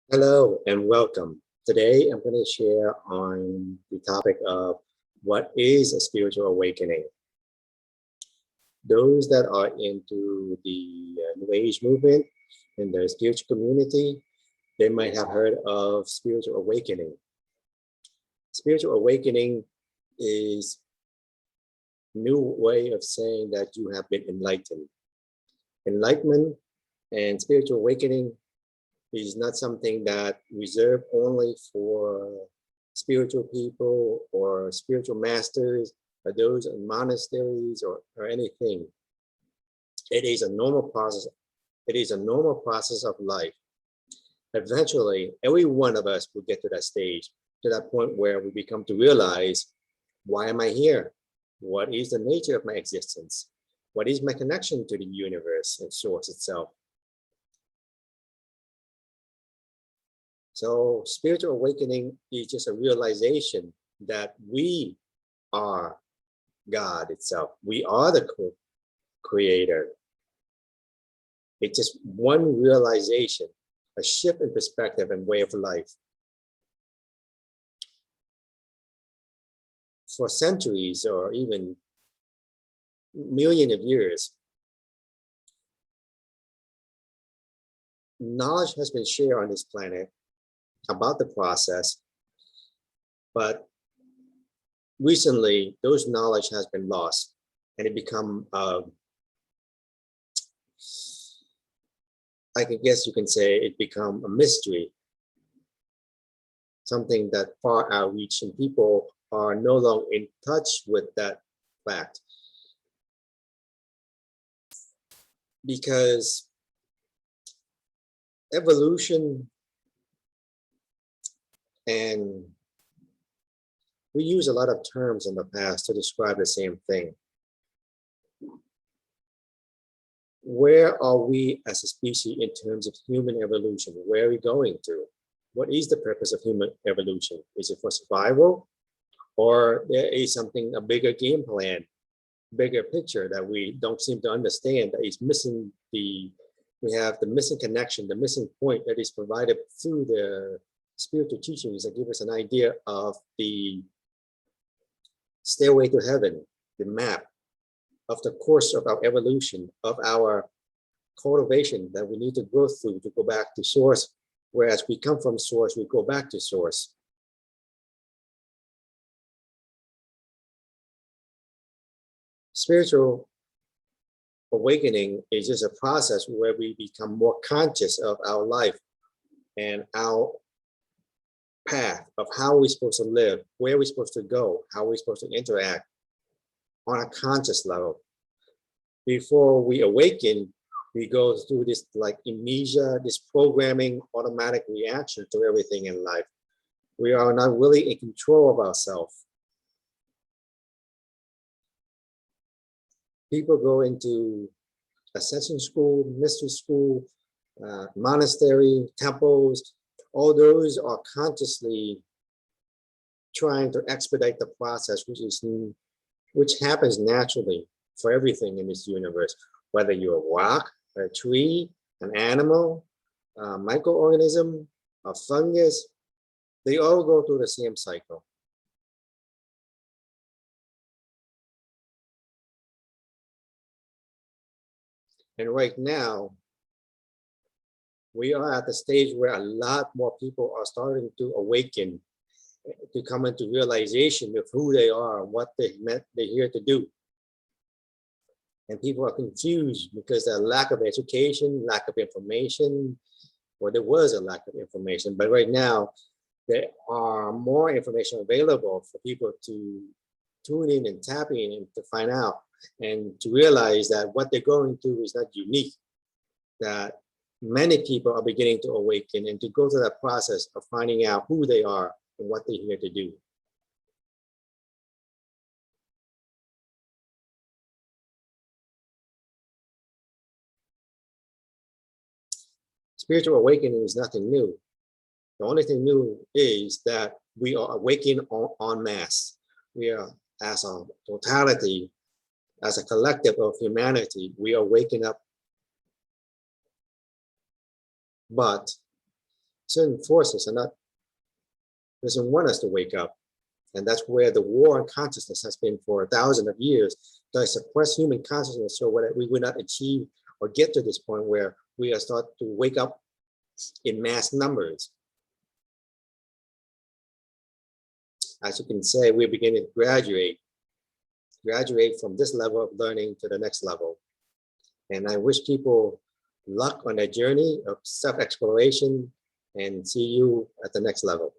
Hello and welcome. Today I'm going to share on the topic of what is a spiritual awakening. Those that are into the New Age movement and the spiritual community, they might have heard of spiritual awakening. Spiritual awakening is a new way of saying that you have been enlightened. Enlightenment and spiritual awakening is not something that reserved only for spiritual people or spiritual masters or those in monasteries or anything. It is a normal process. It is a normal process of life. Eventually, every one of us will get to that stage, to that point where we become to realize, why am I here? What is the nature of my existence? What is my connection to the universe and source itself? So spiritual awakening is just a realization that we are God itself. We are the creator. It's just one realization, a shift in perspective and way of life. For centuries or even millions of years, knowledge has been shared on this planet about the process, but recently those knowledge has been lost and it become I guess you can say it become a mystery, something that far outreach, and people are no longer in touch with that fact, because evolution, and we use a lot of terms in the past to describe the same thing. Where are we as a species in terms of human evolution? Where are we going to? What is the purpose of human evolution? Is it for survival? Or there is something, a bigger game plan, bigger picture that we don't seem to understand, that is missing we have the missing connection, the missing point that is provided through the spiritual teachings that give us an idea of the stairway to heaven, the map of the course of our evolution, of our cultivation that we need to go through to go back to source. Whereas we come from source, we go back to source. Spiritual awakening is just a process where we become more conscious of our life and our path of how we're supposed to live, where we're supposed to go, how we're supposed to interact on a conscious level. Before we awaken, we go through this like amnesia, this programming, automatic reaction to everything in life. We are not really in control of ourselves. People go into ascension school, mystery school, monastery, temples. All those are consciously trying to expedite the process, which happens naturally for everything in this universe, whether you're a rock, a tree, an animal, a microorganism, a fungus, they all go through the same cycle. And right now, we are at the stage where a lot more people are starting to awaken, to come into realization of who they are, what they're here to do. And people are confused because of lack of education, lack of information. Well, there was a lack of information, but right now there are more information available for people to tune in and tap in and to find out and to realize that what they're going through is not unique, that many people are beginning to awaken and to go through that process of finding out who they are and what they're here to do. Spiritual awakening is nothing new. The only thing new is that we are awakening en masse. We are, as a totality, as a collective of humanity, we are waking up. But certain forces doesn't want us to wake up. And that's where the war on consciousness has been for thousands of years, to suppress human consciousness so that we will not achieve or get to this point where we are start to wake up in mass numbers. As you can say, we're beginning to graduate from this level of learning to the next level. And I wish people luck on their journey of self-exploration, and see you at the next level.